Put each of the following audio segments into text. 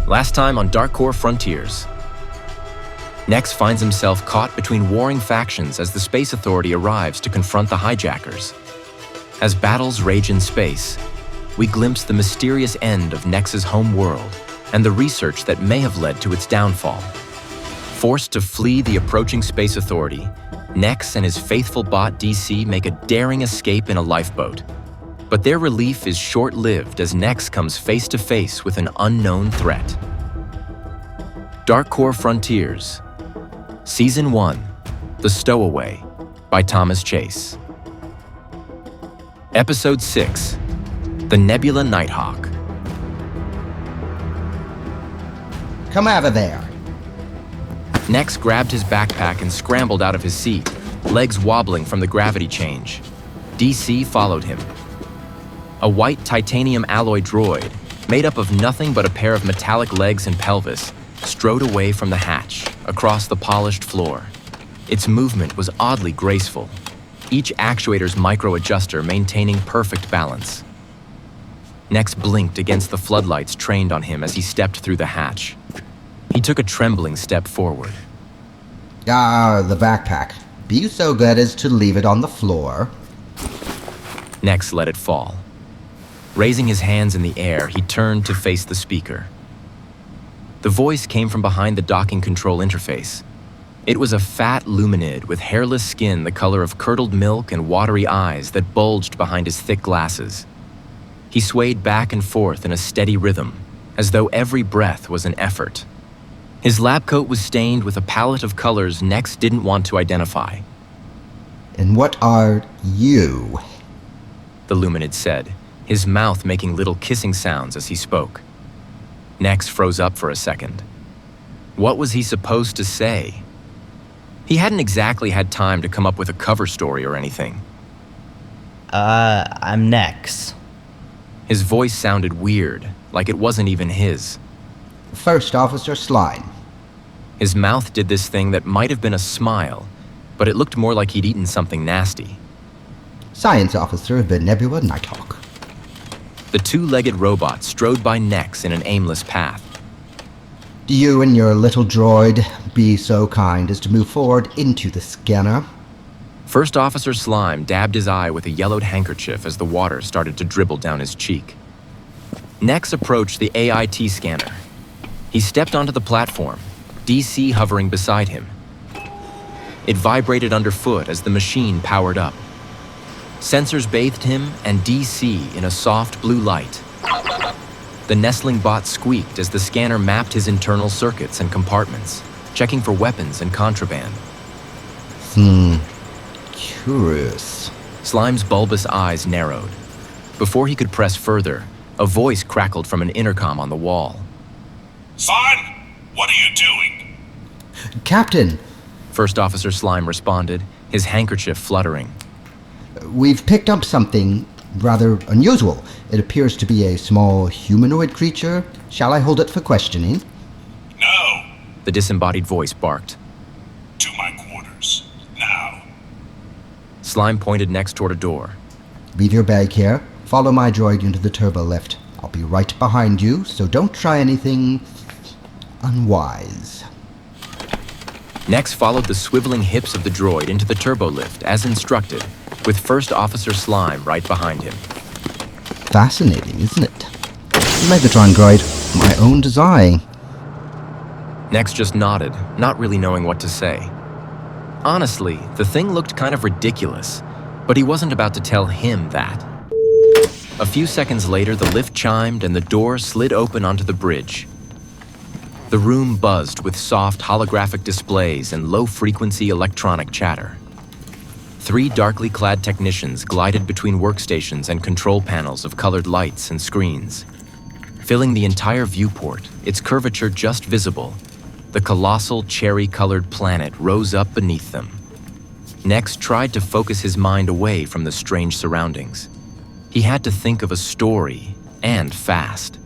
Last time on Darkcore Frontiers. Nex finds himself caught between warring factions as the Space Authority arrives to confront the hijackers. As battles rage in space, we glimpse the mysterious end of Nex's home world and the research that may have led to its downfall. Forced to flee the approaching Space Authority, Nex and his faithful bot DC make a daring escape in a lifeboat. But their relief is short-lived as Nex comes face-to-face with an unknown threat. Darkcore Frontiers, Season 1, The Stowaway, by Thomas Chase. Episode 6, The Nebula Nighthawk. Come out of there. Nex grabbed his backpack and scrambled out of his seat, legs wobbling from the gravity change. DC followed him. A white titanium alloy droid, made up of nothing but a pair of metallic legs and pelvis, strode away from the hatch, across the polished floor. Its movement was oddly graceful, each actuator's micro-adjuster maintaining perfect balance. Nex blinked against the floodlights trained on him as he stepped through the hatch. He took a trembling step forward. The backpack. Be so good as to leave it on the floor. Nex let it fall. Raising his hands in the air, he turned to face the speaker. The voice came from behind the docking control interface. It was a fat luminid with hairless skin the color of curdled milk and watery eyes that bulged behind his thick glasses. He swayed back and forth in a steady rhythm, as though every breath was an effort. His lab coat was stained with a palette of colors Nex didn't want to identify. And what are you? The luminid said, his mouth making little kissing sounds as he spoke. Nex froze up for a second. What was he supposed to say? He hadn't exactly had time to come up with a cover story or anything. I'm Nex. His voice sounded weird, like it wasn't even his. First Officer Slime. His mouth did this thing that might have been a smile, but it looked more like he'd eaten something nasty. Science Officer of the Nebula Nighthawk. The two-legged robot strode by Nex in an aimless path. Do you and your little droid be so kind as to move forward into the scanner? First Officer Slime dabbed his eye with a yellowed handkerchief as the water started to dribble down his cheek. Nex approached the AIT scanner. He stepped onto the platform, DC hovering beside him. It vibrated underfoot as the machine powered up. Sensors bathed him and DC in a soft blue light. The nestling bot squeaked as the scanner mapped his internal circuits and compartments, checking for weapons and contraband. Curious. Slime's bulbous eyes narrowed. Before he could press further, a voice crackled from an intercom on the wall. Slime, what are you doing? Captain, First Officer Slime responded, his handkerchief fluttering. we've picked up something rather unusual. It appears to be a small humanoid creature. Shall I hold it for questioning? No, The disembodied voice barked. to my quarters, now. Slime pointed next toward a door. Leave your bag here. Follow my droid into the turbo lift. I'll be right behind you, so don't try anything unwise. Nex followed the swiveling hips of the droid into the turbo lift as instructed, with First Officer Slime right behind him. Fascinating, isn't it? Megatron droid, my own design. Nex just nodded, not really knowing what to say. Honestly, the thing looked kind of ridiculous, but he wasn't about to tell him that. A few seconds later, the lift chimed and the door slid open onto the bridge. The room buzzed with soft holographic displays and low-frequency electronic chatter. 3 darkly clad technicians glided between workstations and control panels of colored lights and screens. Filling the entire viewport, its curvature just visible, the colossal cherry-colored planet rose up beneath them. Nex tried to focus his mind away from the strange surroundings. He had to think of a story, and fast.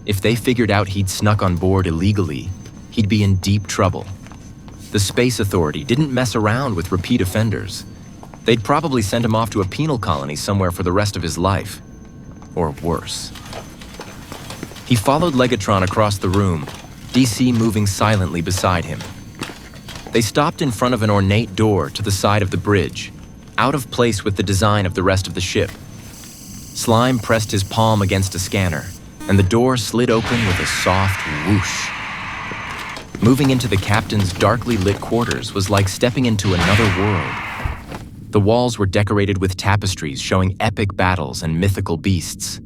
If they figured out he'd snuck on board illegally, he'd be in deep trouble. The Space Authority didn't mess around with repeat offenders. They'd probably send him off to a penal colony somewhere for the rest of his life. Or worse. He followed Legatron across the room, DC moving silently beside him. They stopped in front of an ornate door to the side of the bridge, out of place with the design of the rest of the ship. Slime pressed his palm against a scanner, and the door slid open with a soft whoosh. Moving into the captain's darkly lit quarters was like stepping into another world. The walls were decorated with tapestries showing epic battles and mythical beasts.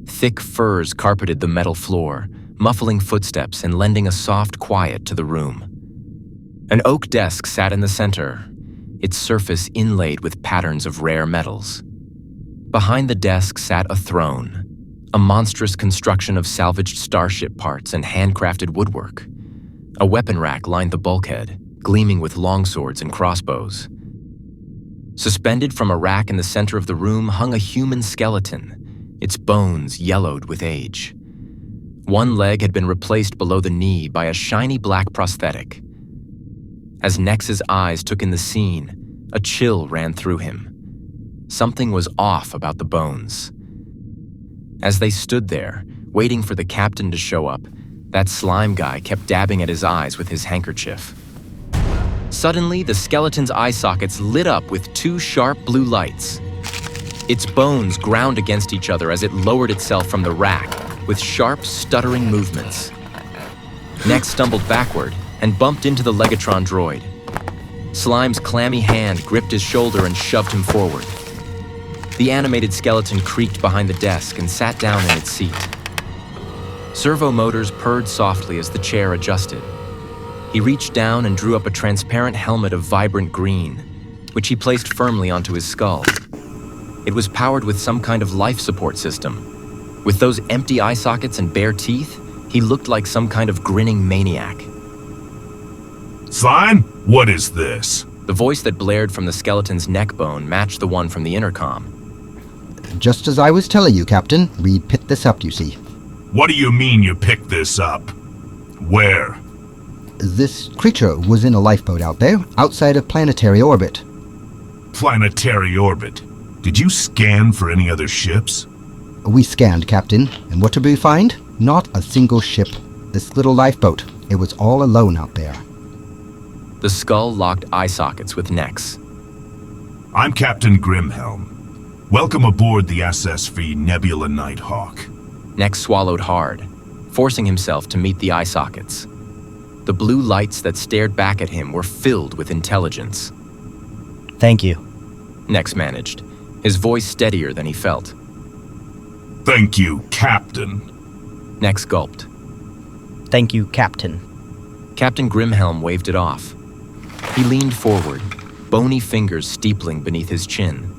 Thick furs carpeted the metal floor, muffling footsteps and lending a soft quiet to the room. An oak desk sat in the center, its surface inlaid with patterns of rare metals. Behind the desk sat a throne, a monstrous construction of salvaged starship parts and handcrafted woodwork. A weapon rack lined the bulkhead, gleaming with longswords and crossbows. Suspended from a rack in the center of the room hung a human skeleton, its bones yellowed with age. One leg had been replaced below the knee by a shiny black prosthetic. As Nex's eyes took in the scene, a chill ran through him. Something was off about the bones. As they stood there, waiting for the captain to show up, that slime guy kept dabbing at his eyes with his handkerchief. Suddenly, the skeleton's eye sockets lit up with two sharp blue lights. Its bones ground against each other as it lowered itself from the rack, with sharp, stuttering movements. Nex stumbled backward and bumped into the Legatron droid. Slime's clammy hand gripped his shoulder and shoved him forward. The animated skeleton creaked behind the desk and sat down in its seat. Servo motors purred softly as the chair adjusted. He reached down and drew up a transparent helmet of vibrant green, which he placed firmly onto his skull. It was powered with some kind of life support system. With those empty eye sockets and bare teeth, he looked like some kind of grinning maniac. Slime, what is this? The voice that blared from the skeleton's neck bone matched the one from the intercom. Just as I was telling you, Captain, we picked this up, you see. What do you mean you picked this up? Where? This creature was in a lifeboat out there, outside of planetary orbit. Planetary orbit. Did you scan for any other ships? We scanned, Captain, and what did we find? Not a single ship. This little lifeboat, it was all alone out there. The skull locked eye sockets with Nex. I'm Captain Grimhelm. Welcome aboard the SSV Nebula Nighthawk. Nex swallowed hard, forcing himself to meet the eye sockets. The blue lights that stared back at him were filled with intelligence. Thank you. Nex managed, his voice steadier than he felt. Thank you, Captain. Nex gulped. Thank you, Captain. Captain Grimhelm waved it off. He leaned forward, bony fingers steepling beneath his chin.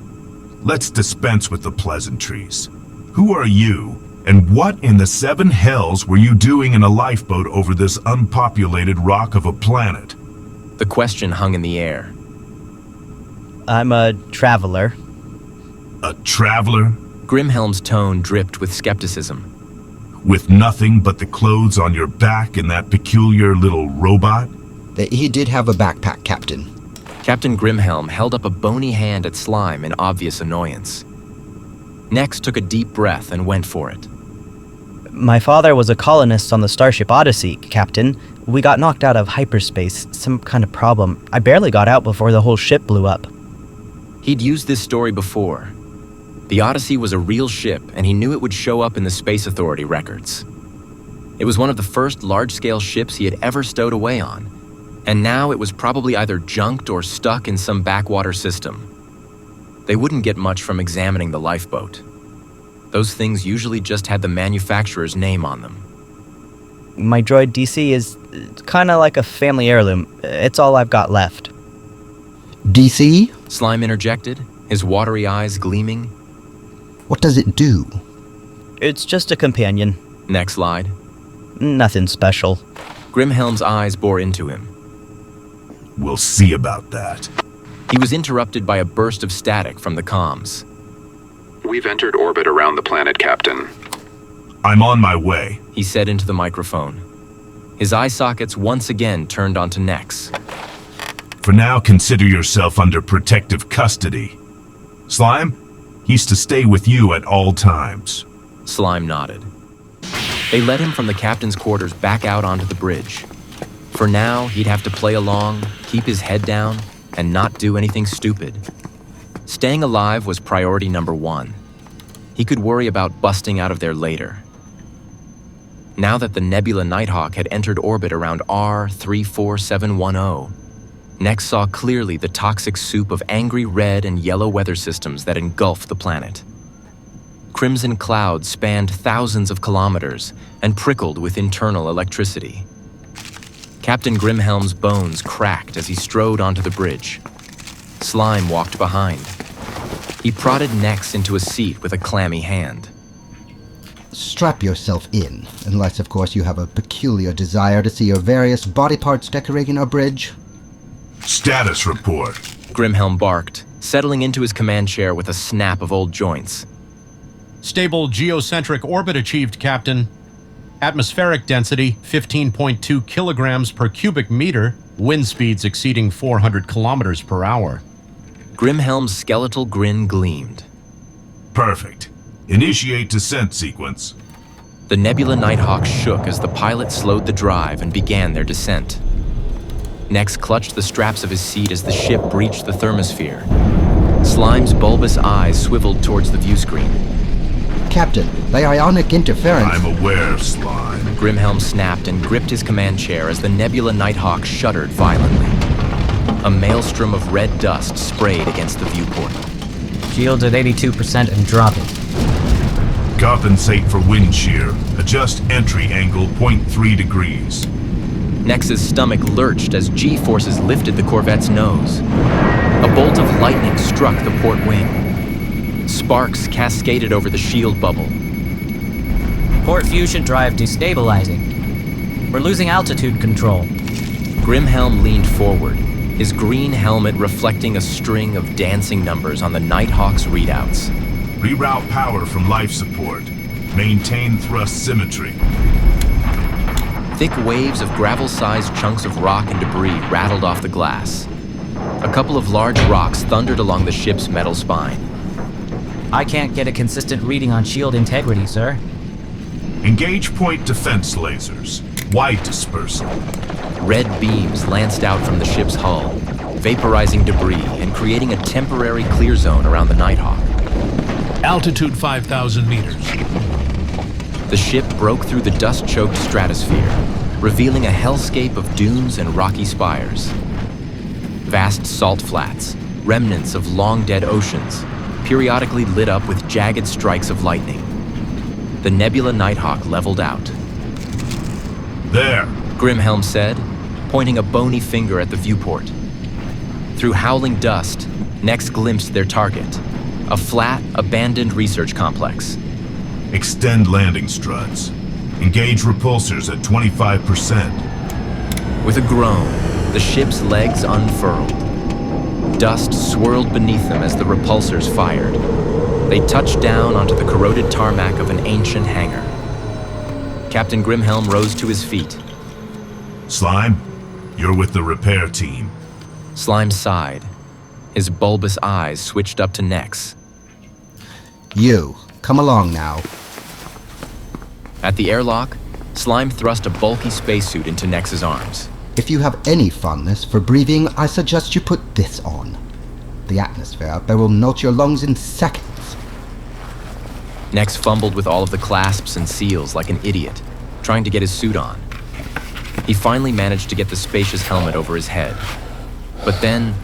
Let's dispense with the pleasantries. Who are you, and what in the seven hells were you doing in a lifeboat over this unpopulated rock of a planet? The question hung in the air. I'm a traveler. A traveler? Grimhelm's tone dripped with skepticism. With nothing but the clothes on your back and that peculiar little robot? He did have a backpack, Captain. Captain Grimhelm held up a bony hand at Slime in obvious annoyance. Nex took a deep breath and went for it. My father was a colonist on the Starship Odyssey, Captain. We got knocked out of hyperspace, some kind of problem. I barely got out before the whole ship blew up. He'd used this story before. The Odyssey was a real ship, and he knew it would show up in the Space Authority records. It was one of the first large-scale ships he had ever stowed away on, and now it was probably either junked or stuck in some backwater system. They wouldn't get much from examining the lifeboat. Those things usually just had the manufacturer's name on them. My droid DC is kind of like a family heirloom. It's all I've got left. DC? Slime interjected, his watery eyes gleaming. What does it do? It's just a companion. Nex lied. Nothing special. Grimhelm's eyes bore into him. We'll see about that. He was interrupted by a burst of static from the comms. We've entered orbit around the planet, Captain. I'm on my way. He said into the microphone. His eye sockets once again turned onto Nex. For now, consider yourself under protective custody. Slime, he's to stay with you at all times. Slime nodded. They led him from the captain's quarters back out onto the bridge. For now, he'd have to play along, keep his head down, and not do anything stupid. Staying alive was priority number one. He could worry about busting out of there later. Now that the Nebula Nighthawk had entered orbit around R34710, Nex saw clearly the toxic soup of angry red and yellow weather systems that engulfed the planet. Crimson clouds spanned thousands of kilometers and prickled with internal electricity. Captain Grimhelm's bones cracked as he strode onto the bridge. Slime walked behind. He prodded Nex into a seat with a clammy hand. Strap yourself in, unless of course you have a peculiar desire to see your various body parts decorating our bridge. Status report. Grimhelm barked, settling into his command chair with a snap of old joints. Stable geocentric orbit achieved, Captain. Atmospheric density, 15.2 kilograms per cubic meter. Wind speeds exceeding 400 kilometers per hour. Grimhelm's skeletal grin gleamed. Perfect. Initiate descent sequence. The Nebula Nighthawk shook as the pilot slowed the drive and began their descent. Nex clutched the straps of his seat as the ship breached the thermosphere. Slime's bulbous eyes swiveled towards the view screen. Captain, the ionic interference... I'm aware, Slime. Grimhelm snapped and gripped his command chair as the Nebula Nighthawk shuddered violently. A maelstrom of red dust sprayed against the viewport. Shields at 82% and dropping. Compensate for wind shear. Adjust entry angle 0.3 degrees. Nex's stomach lurched as G-forces lifted the Corvette's nose. A bolt of lightning struck the port wing. Sparks cascaded over the shield bubble. Port fusion drive destabilizing. We're losing altitude control. Grimhelm leaned forward, his green helmet reflecting a string of dancing numbers on the Nighthawk's readouts. Reroute power from life support. Maintain thrust symmetry. Thick waves of gravel-sized chunks of rock and debris rattled off the glass. A couple of large rocks thundered along the ship's metal spine. I can't get a consistent reading on shield integrity, sir. Engage point defense lasers. Wide dispersal. Red beams lanced out from the ship's hull, vaporizing debris and creating a temporary clear zone around the Nighthawk. Altitude 5,000 meters. The ship broke through the dust-choked stratosphere, revealing a hellscape of dunes and rocky spires. Vast salt flats, remnants of long-dead oceans, periodically lit up with jagged strikes of lightning. The Nebula Nighthawk leveled out. There, Grimhelm said, pointing a bony finger at the viewport. Through howling dust, Nex glimpsed their target, a flat, abandoned research complex. extend landing struts. Engage repulsors at 25%. With a groan, the ship's legs unfurled. Dust swirled beneath them as the repulsors fired. They touched down onto the corroded tarmac of an ancient hangar. Captain Grimhelm rose to his feet. Slime, you're with the repair team. Slime sighed. His bulbous eyes switched up to Nex. You, come along now. At the airlock, Slime thrust a bulky spacesuit into Nex's arms. If you have any fondness for breathing, I suggest you put this on. The atmosphere out there will melt your lungs in seconds. Nex fumbled with all of the clasps and seals like an idiot, trying to get his suit on. He finally managed to get the spacious helmet over his head. But then,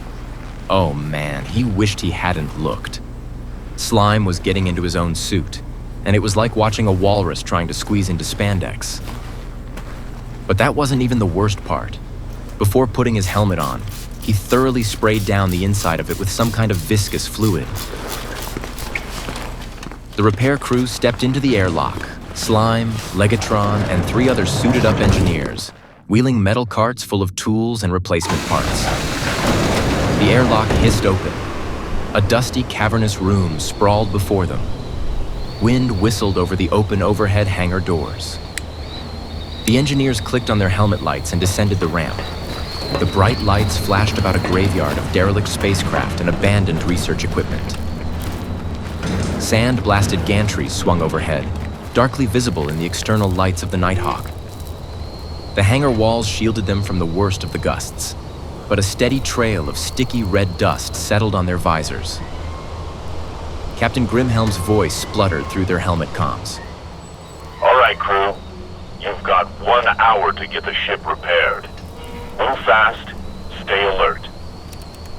oh man, he wished he hadn't looked. Slime was getting into his own suit, and it was like watching a walrus trying to squeeze into spandex. But that wasn't even the worst part. Before putting his helmet on, he thoroughly sprayed down the inside of it with some kind of viscous fluid. The repair crew stepped into the airlock, Slime, Legatron, and 3 other suited-up engineers, wheeling metal carts full of tools and replacement parts. The airlock hissed open. A dusty, cavernous room sprawled before them. Wind whistled over the open overhead hangar doors. The engineers clicked on their helmet lights and descended the ramp. The bright lights flashed about a graveyard of derelict spacecraft and abandoned research equipment. Sand-blasted gantries swung overhead, darkly visible in the external lights of the Nighthawk. The hangar walls shielded them from the worst of the gusts, but a steady trail of sticky red dust settled on their visors. Captain Grimhelm's voice spluttered through their helmet comms. All right, crew. You've got 1 hour to get the ship repaired. Move fast, stay alert.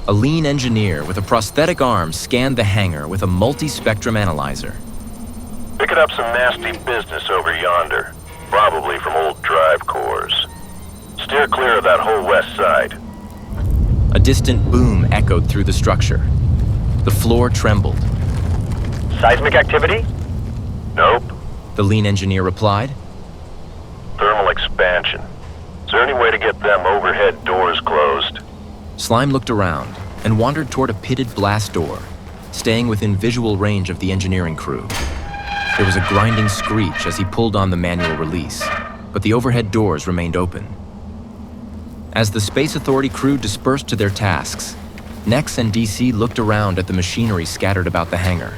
A lean engineer with a prosthetic arm scanned the hangar with a multi-spectrum analyzer. Picking up some nasty business over yonder. Probably from old drive cores. Steer clear of that whole west side. A distant boom echoed through the structure. The floor trembled. Seismic activity? Nope. The lean engineer replied. Thermal expansion. Is there any way to get them overhead doors closed? Slime looked around and wandered toward a pitted blast door, staying within visual range of the engineering crew. There was a grinding screech as he pulled on the manual release, but the overhead doors remained open. As the Space Authority crew dispersed to their tasks, Nex and DC looked around at the machinery scattered about the hangar.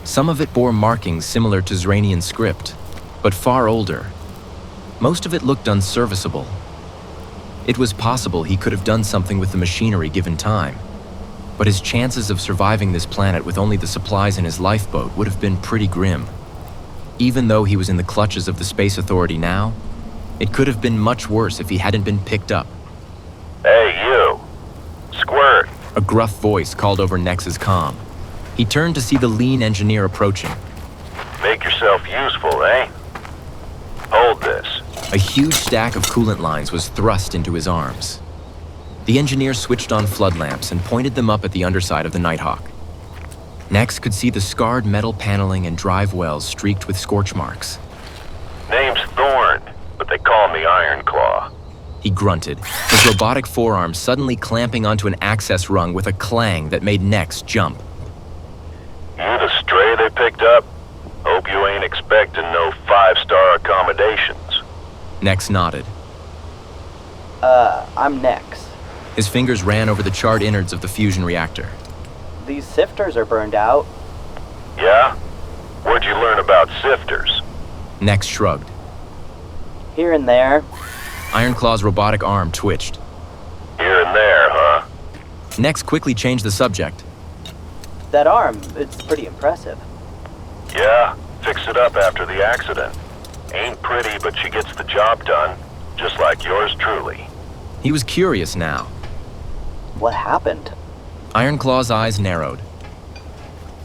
Some of it bore markings similar to Zranian script, but far older. Most of it looked unserviceable. It was possible he could have done something with the machinery given time, but his chances of surviving this planet with only the supplies in his lifeboat would have been pretty grim. Even though he was in the clutches of the Space Authority now, it could have been much worse if he hadn't been picked up. Hey, you! Squirt! A gruff voice called over Nex's comm. He turned to see the lean engineer approaching. Make yourself useful, eh? Hold this. A huge stack of coolant lines was thrust into his arms. The engineer switched on flood lamps and pointed them up at the underside of the Nighthawk. Nex could see the scarred metal paneling and drive wells streaked with scorch marks. Name's Thorn, but they call me Ironclaw. He grunted, his robotic forearm suddenly clamping onto an access rung with a clang that made Nex jump. You the stray they picked up? Hope you ain't expecting no 5-star accommodations. Nex nodded. I'm Nex. His fingers ran over the charred innards of the fusion reactor. These sifters are burned out. Yeah? What'd you learn about sifters? Nex shrugged. Here and there. Ironclaw's robotic arm twitched. Here and there, huh? Nex quickly changed the subject. That arm, it's pretty impressive. Yeah, fix it up after the accident. Ain't pretty, but she gets the job done. Just like yours truly. He was curious now. What happened? Ironclaw's eyes narrowed.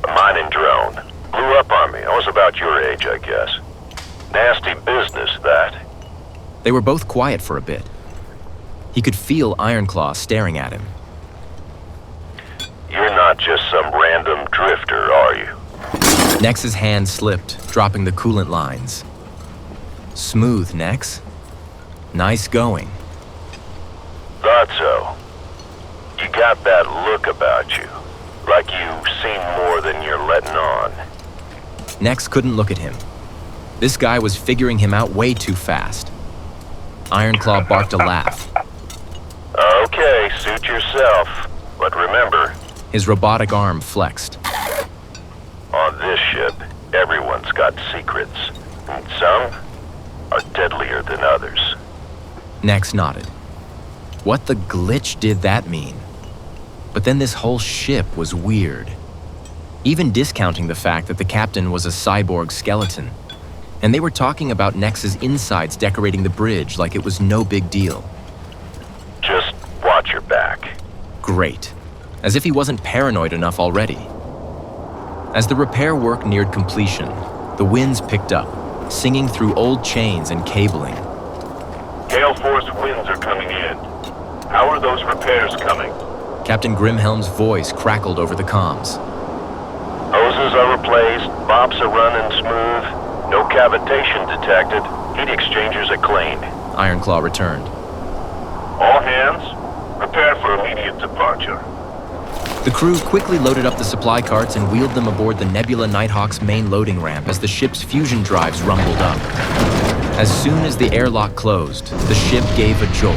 A mining drone. Blew up on me. I was about your age, I guess. Nasty business, that. They were both quiet for a bit. He could feel Ironclaw staring at him. You're not just some random drifter, are you? Nex's hand slipped, dropping the coolant lines. Smooth, Nex. Nice going. Thought so. You got that look about you. Like you've seen more than you're letting on. Nex couldn't look at him. This guy was figuring him out way too fast. Ironclaw barked a laugh. Okay, suit yourself. But remember... His robotic arm flexed. On this ship, everyone's got secrets. And some are deadlier than others. Nex nodded. What the glitch did that mean? But then this whole ship was weird. Even discounting the fact that the captain was a cyborg skeleton. And they were talking about Nex's insides decorating the bridge like it was no big deal. Just watch your back. Great. As if he wasn't paranoid enough already. As the repair work neared completion, the winds picked up, singing through old chains and cabling. Gale force winds are coming in. How are those repairs coming? Captain Grimhelm's voice crackled over the comms. Hoses are replaced, bops are running smooth, no cavitation detected, heat exchangers are cleaned. Ironclaw returned. All hands, prepare for immediate departure. The crew quickly loaded up the supply carts and wheeled them aboard the Nebula Nighthawk's main loading ramp as the ship's fusion drives rumbled up. As soon as the airlock closed, the ship gave a jolt.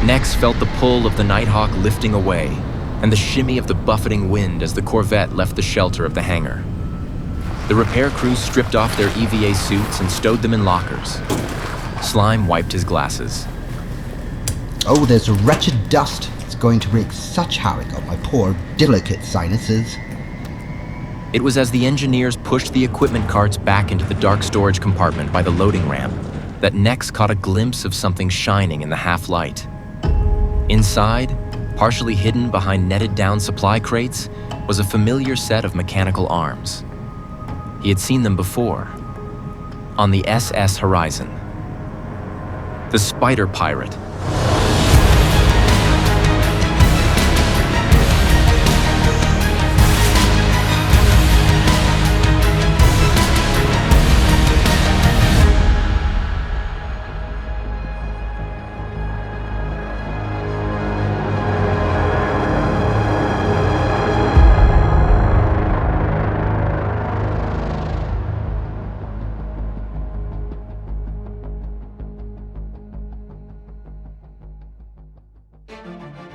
Nex felt the pull of the Nighthawk lifting away, and the shimmy of the buffeting wind as the Corvette left the shelter of the hangar. The repair crews stripped off their EVA suits and stowed them in lockers. Slime wiped his glasses. Oh, there's a wretched dust. It's going to wreak such havoc on my poor, delicate sinuses. It was as the engineers pushed the equipment carts back into the dark storage compartment by the loading ramp that Nex caught a glimpse of something shining in the half-light. Inside, partially hidden behind netted-down supply crates, was a familiar set of mechanical arms. He had seen them before, on the SS Horizon. The Spider Pirate.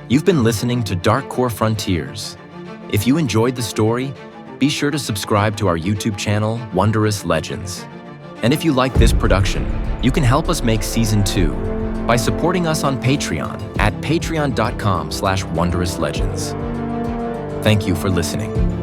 You've been listening to Darkcore Frontiers. If you enjoyed the story, be sure to subscribe to our YouTube channel, Wondrous Legends. And if you like this production, you can help us make Season 2 by supporting us on Patreon at patreon.com/wondrouslegends. Thank you for listening.